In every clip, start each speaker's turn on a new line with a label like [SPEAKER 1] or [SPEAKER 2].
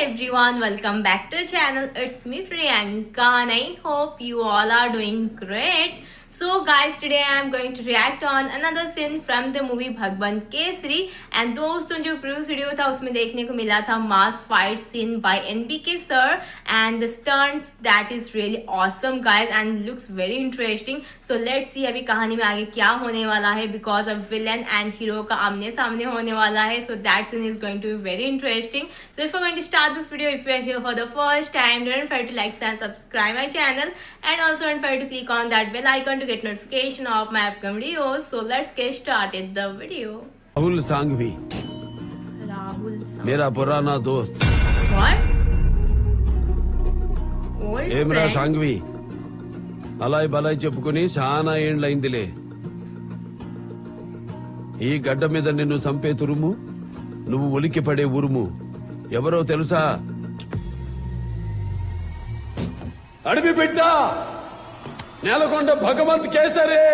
[SPEAKER 1] everyone, welcome back to the channel. It's me Priyanka and I hope you all are doing great. So guys, today I am going to react on another scene from the movie Bhagwan Kesari. And दोस्तों जो previous video था उसमें देखने को मिला था mass fight scene by NBK sir and the stunts that is really awesome guys and looks very interesting. So let's see अभी कहानी में आगे क्या होने वाला है because of villain and hero का आमने सामने होने वाला है. So that scene is going to be very interesting. So if you're going to start this video, if you are here for the first time, don't forget to like and subscribe my channel and also don't forget to click on that bell icon to get notification of my upcoming videos. So let's get started the video.
[SPEAKER 2] Rahul Sanghvi मेरा पुराना दोस्त.
[SPEAKER 1] What? Old
[SPEAKER 2] ఏమ్రా
[SPEAKER 1] friend?
[SPEAKER 2] సాంఘవి Alai బలాయ్ చెప్పుకుని చాలా ఏండ్లైందిలే. ఈ గడ్డ మీద నిన్ను చంపే తురుము, నువ్వు ఉలికి పడే ఉరుము ఎవరో తెలుసా? అడవి బిడ్డ నేలకొండ భగవంత్ కేసరి.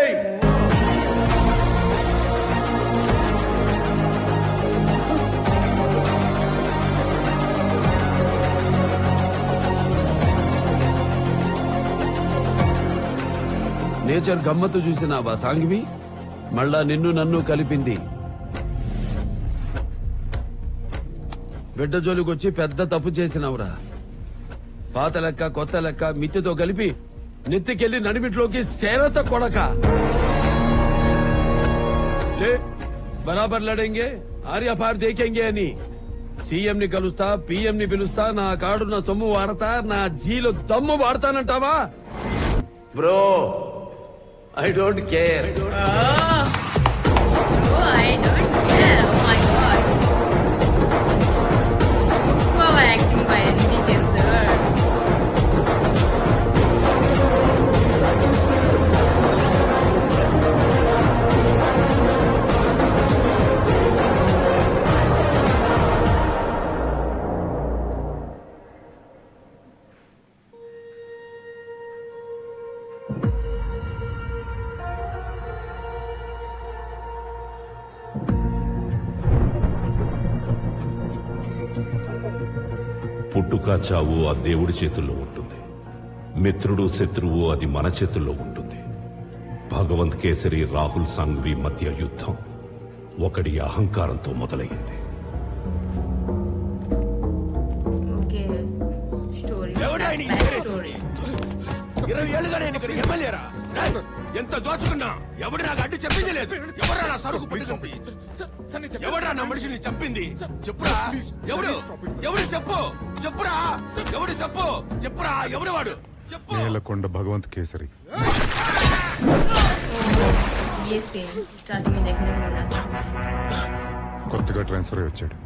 [SPEAKER 2] నేచర్ గమ్మత్తు చూసినావా సాంఘవి? మళ్ళా నిన్ను నన్ను కలిపింది. బిడ్డ జోలికొచ్చి పెద్ద తప్పు చేసినవురా. పాత లెక్క కొత్త లెక్క మిత్తితో కలిపి నెత్తికెళ్లి నడిమిట్లోకి సేరత కొడక. లే బరాబర్ లడెంగే ఆర్యపార్ దేకెంగే అని సీఎం ని కలుస్తా, పిఎం ని పిలుస్తా, నా కాడున్న సొమ్ము వాడతా, నా జీలో దమ్ము వాడతానంటావా? Bro I don't care.
[SPEAKER 1] Oh, I don't care. Oh my god. Wow, acting by NBK sir.
[SPEAKER 3] పుట్టుక చావు ఆ దేవుడి చేతుల్లో ఉంటుంది. మిత్రుడు శత్రువు అది మన చేతుల్లో ఉంటుంది. భగవంత్ కేసరి రాహుల్ సాంఘవి మధ్య యుద్ధం ఒకడి అహంకారంతో మొదలయ్యింది.
[SPEAKER 1] Okay. Story. Story.
[SPEAKER 2] 20 ఏళ్ళుగా నేను ఇక్కడ ఎమ్మెల్యేరా. ఎంత దోచుకున్నా ఎవడు నాకు అడ్డు చెప్పింది లేదు. ఎవరా నా సరుకు పట్టుకుంది? ఎవడా నా మనిషిని చంపింది? చెప్పురా. ఎవడు ఎవడు చెప్పు. చెప్పురా. ఎవడు చెప్పు. చెప్పురా. ఎవడు వాడు చెప్పు.
[SPEAKER 4] నేలకొండ భగవంత్ కేసరి.
[SPEAKER 1] ये सीन स्टार्टिंग में देखने को मिला था.
[SPEAKER 4] కొత్తగా ట్రాన్స్ఫర్ అయి వచ్చాడు.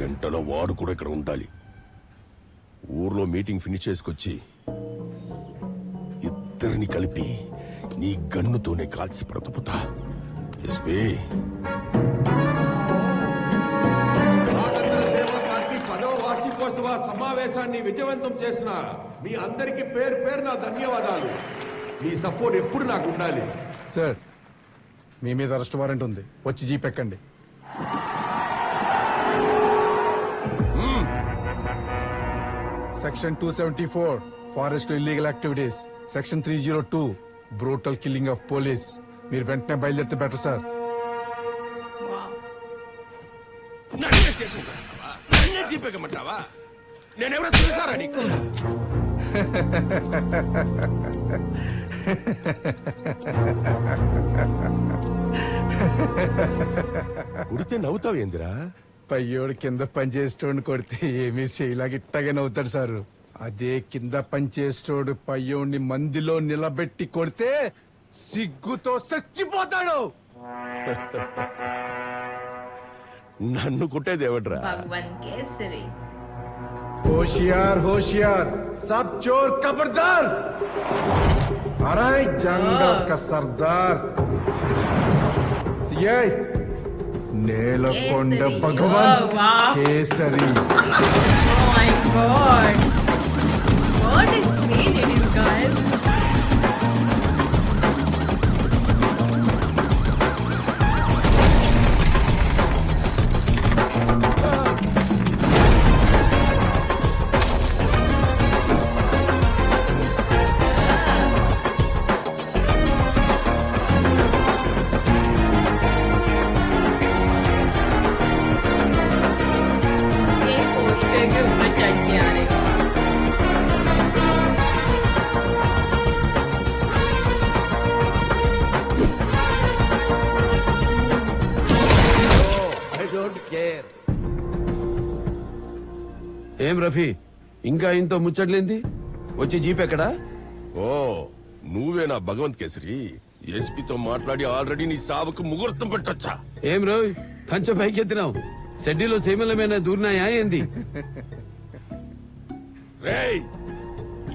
[SPEAKER 5] గంటలో వాడు కూడా ఇక్కడ ఉండాలి. ఊర్లో మీటింగ్ ఫినిష్ చేసుకొచ్చి ఇద్దరిని కలిపి నీ గన్నుతోనే కాల్చి బ్రతుకుతా. ఎస్పీ
[SPEAKER 6] పదవ వార్షికోత్సవ సమావేశాన్ని విజయవంతం చేసిన మీ అందరికీ పేరు పేరు నా ధన్యవాదాలు. మీ సపోర్ట్ ఎప్పుడు నాకు ఉండాలి.
[SPEAKER 4] సార్, మీ మీద అరెస్ట్ వారెంట్ ఉంది, వచ్చి జీప్ ఎక్కండి. Section 274 forest illegal activities, section 302 brutal killing of police. మీరు వెంటనే బయలుదేరితే బెటర్ సార్.
[SPEAKER 5] నన్నే చీపెక్కమంటావా? నేనెవరో చూసారా నీకు? ఉడితే నవ్వుతావేందిరా?
[SPEAKER 4] పయ్యోడు కింద పనిచేసేటోడు కొడితే ఏమీ చేయలాగా ఇట్టగా నవ్వుతాడు సారు. అదే కింద పనిచేసేటోడు పయ్యోడిని మందిలో నిలబెట్టి కొడితే సిగ్గుతో చచ్చిపోతాడు.
[SPEAKER 5] నన్ను కుట్టేది ఎవడ్రా?
[SPEAKER 1] Bhagwan Kesari.
[SPEAKER 4] होशियार होशियार, सब चोर खबरदार. अरे जंगल का सरदार CI Nelakonda Bhagavanth Kesari.
[SPEAKER 1] Oh my god. What is meaning, you guys?
[SPEAKER 7] Don't care.
[SPEAKER 5] ఏం రఫీ ఇంకా ఇంతో ముచ్చట్లేంది? వచ్చి జీప్ ఎక్కడా?
[SPEAKER 2] ఓ నువ్వేనా భగవంత్ కేసరి? ఎస్పీతో మాట్లాడి ఆల్రెడీ నీ సావుకు ముహూర్తం పెట్టొచ్చా?
[SPEAKER 5] ఏం రోయ్ పంచ పైకెత్తినావు, షెడ్డీలో సీమలమేనా దూరినాయా ఏంది?
[SPEAKER 2] రేయ్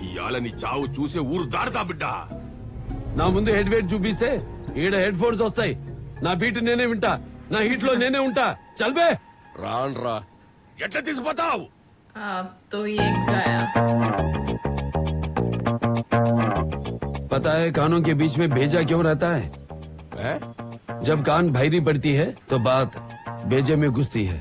[SPEAKER 2] ఇయాల నీ చావు చూసే ఊరు దాడతా బిడ్డా.
[SPEAKER 5] నా ముందు హెడ్ వెయిట్ చూపిస్తే ఈడ హెడ్ ఫోన్స్ వస్తాయి. నా బీట్ నేనే వింటా, నా హీట్ లో నేనే ఉంటా. చల్బే
[SPEAKER 2] రాన్రా ఎట్లా తీసిపోతావు?
[SPEAKER 1] अब तो ये गया.
[SPEAKER 5] पता है कानों के बीच में भेजा क्यों रहता है?
[SPEAKER 2] ఏ?
[SPEAKER 5] जब कान भारी पड़ती है तो बात भेजे में घुसती है.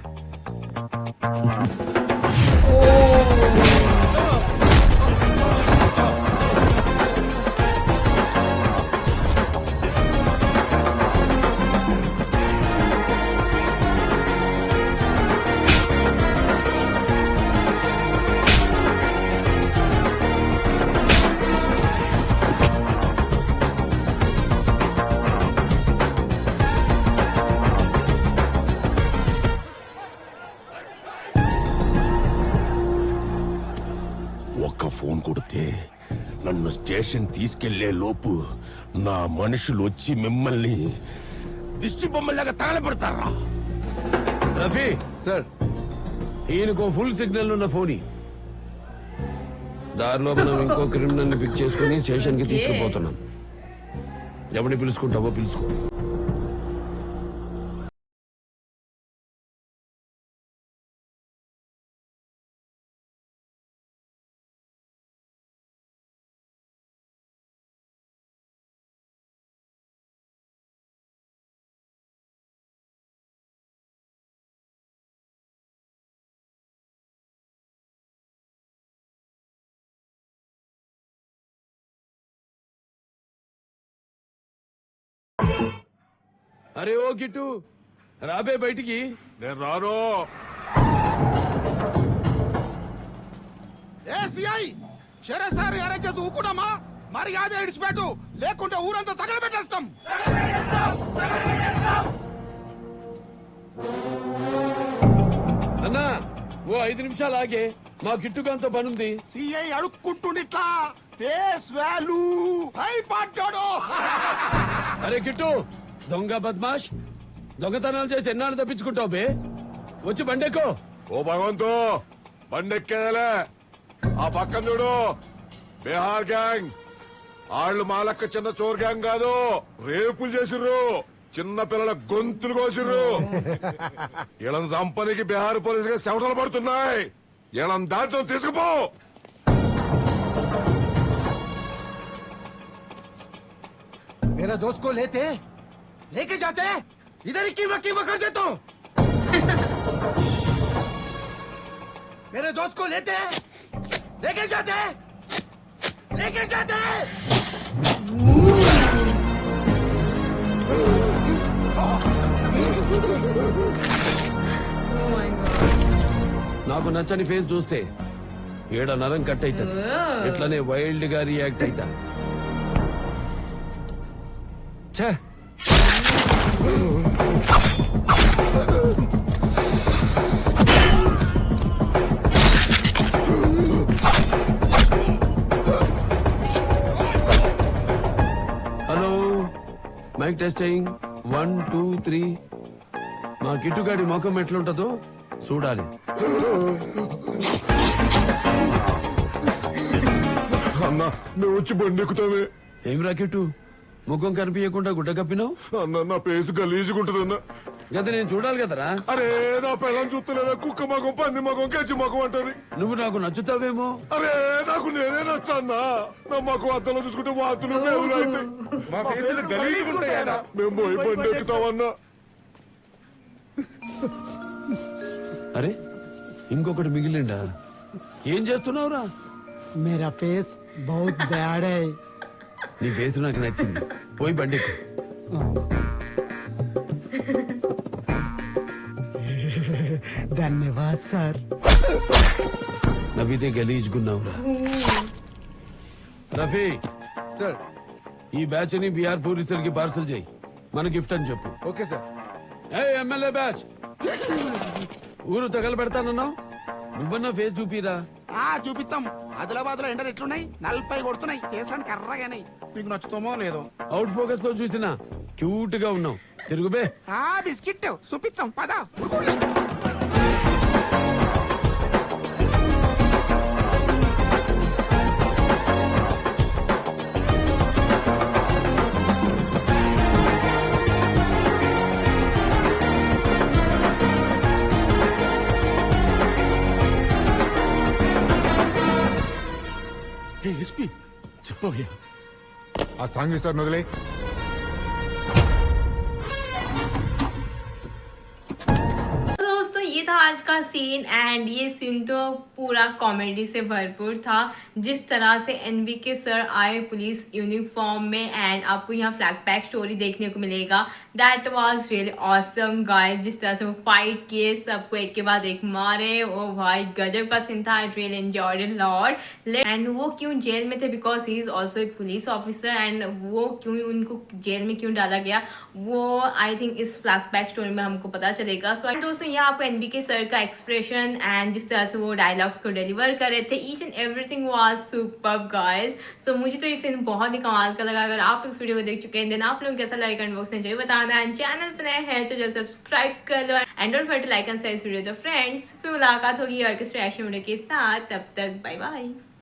[SPEAKER 2] ఒక్క ఫోన్ కొడితే నన్ను స్టేషన్ తీసుకెళ్లే లోపు నా మనుషులు వచ్చి మిమ్మల్ని దిష్టి బొమ్మలాగా తగలబెడతారా?
[SPEAKER 5] రఫీ
[SPEAKER 4] సార్
[SPEAKER 5] ఈయనకో ఫుల్ సిగ్నల్ ఉన్న ఫోన్. దారిలో మనం ఇంకో క్రిమినల్ ని పిక్ చేసుకుని స్టేషన్ కి తీసుకుపోతున్నాం. ఎవరిని పిలుచుకుంటావో పిలుచుకో. అరే ఓ కిట్టు రాబే బయటికి.
[SPEAKER 2] నేను రాను.
[SPEAKER 4] సరే సార్ అరేంజ్ చేసి ఊకున్నామా? మరి అదే ఇడిచిపెట్టు, లేకుంటే ఊరంతా తగలబెట్టేస్తాం.
[SPEAKER 5] అన్నా ఓ 5 నిమిషాలు ఆగే, మా కిట్టుగాంతో పనుంది.
[SPEAKER 4] సిఐ అడుక్కుంటుండిట్లా ఫేస్ వాల్యూ హై పడ్డాడు.
[SPEAKER 5] అరే కిట్టు దొంగ బద్మాష్, దొంగతనాలు చేసి ఎన్నాళ్ళు తప్పించుకుంటావు బే? వచ్చి బండెక్కో.
[SPEAKER 2] ఓ భగవంతు బండెక్కేదలే. ఆ పక్కన చూడు, బీహార్ గ్యాంగ్. వాళ్ళు మా లెక్క చిన్న చోర్ గ్యాంగ్ కాదు, రేపులు చేసిర్రు, చిన్న పిల్లల గొంతులు కోసిర్రు. ఇళ్ళని చంపనికి బీహార్ పోలీసుగా సెవటలు పడుతున్నాయి. ఇళ్ళని దాంట్లో తీసుకుపో.
[SPEAKER 4] मेरा दोस्त को लेके जाते इधर ही कीमा कीमा कर देता हूँ. मेरे दोस्त को लेके जाते.
[SPEAKER 1] Oh my god.
[SPEAKER 5] నాకు నచ్చని ఫేస్ చూస్తే ఏడ నరం కట్ అవుతుంది. ఇట్లనే వైల్డ్ గా రియాక్ట్ అవుతా. ఛే హలో మైక్ టెస్టింగ్ 1 2 3. మా కిట్టుగాడి ముఖం ఎట్లుంటదో చూడాలి.
[SPEAKER 2] అన్నా నువ్వు వచ్చి బండి ఎక్కుతావే.
[SPEAKER 5] ఏం రాకెట్టు ముఖం కనిపించకుండా గుడ్డ కప్పినావు?
[SPEAKER 2] అన్న నా పేసు గలీజుకుంటుందన్న.
[SPEAKER 5] గత నేను చూడాలి కదరా.
[SPEAKER 2] అరే నా పిల్లని చూస్తలేదా? కుక్క మగం, పంది మగం, గచ్చి మగం అంటది.
[SPEAKER 5] నువ్వు నాకు నచ్చుతావేమో.
[SPEAKER 2] అరే నాకు నేనే నచ్చన్నా. నా మాకు అద్దంలో చూసుకుంటే వాతులు పేదలు అయితే మేము పోయి బండి ఎక్కుతామన్నా.
[SPEAKER 5] అరే ఇంకొకటి మిగిలిండా? ఏం చేస్తున్నావురా?
[SPEAKER 8] मेरा फेस बहुत बैड है.
[SPEAKER 5] నీ ఫేస్ నాకు నచ్చింది, పోయి బండికు.
[SPEAKER 8] धन्यवाद सर.
[SPEAKER 5] నవ్వితే గలీజ్గున్నావురా. రఫీ
[SPEAKER 4] సార్
[SPEAKER 5] ఈ బ్యాచ్ ని బీఆర్ పోలీసులకి పార్సల్ చేయి, మన గిఫ్ట్ అని చెప్పు.
[SPEAKER 4] Okay sir.
[SPEAKER 5] ఎమ్మెల్యే బ్యాచ్ ఊరు తగలబెడతానన్నావు నువ్వన్నా ఫేస్ చూపిరా.
[SPEAKER 7] చూపిస్తాం. ఆదిలాబాద్ లో ఎండలు ఎట్లున్నాయి? 40 కొడుతున్నాయి. చేసాను కర్రగానే. మీకు నచ్చుతామో లేదో.
[SPEAKER 5] అవుట్ ఫోకస్ లో చూసినా క్యూట్ గా ఉన్నావు. తిరుగుబే.
[SPEAKER 7] బిస్కెట్ చూపిస్తాం పద.
[SPEAKER 2] ఎస్పీ చెప్పవయ్యా.
[SPEAKER 9] ఆ సాంగ్ ఇస్తారు వదిలే.
[SPEAKER 1] दोस्तों ये था आज का सीन एंड ये सीन तो पूरा कॉमेडी से भरपूर था। जिस तरह से एनबीके सर आए पुलिस यूनिफॉर्म में एंड आपको यहाँ फ्लैशबैक स्टोरी देखने को मिलेगा। That was really awesome guys. जिस तरह से वो फाइट किए, सबको एक के बाद एक मारे, ओ भाई गजब का सीन था। I really enjoyed it lot. And वो क्यों जेल में थे? Because he is also a police officer and वो क्यों उनको जेल में क्यों डाला गया वो आई थिंक इस फ्लैशबैक स्टोरी में हमको पता चलेगा। सो दोस्तों यहाँ आपको एनबीके सर का एक्सप्रेशन एंड जिस तरह से वो डायलॉग्स को डिलीवर कर रहे थे, each and everything was superb guys. So मुझे तो ये सीन बहुत ही कमाल का लगा। अगर आप इस वीडियो को देख चुके हैं देन आप लोगों कैसा लगा कमेंट बॉक्स में जरूर बताना। एंड चैनल पर नए हैं तो जल्द सब्सक्राइब कर लो and don't forget to like and share इस वीडियो। तो फ्रेंड्स फिर मुलाकात होगी और किस रिएक्शन वीडियो के साथ। तब तक बाय बाय।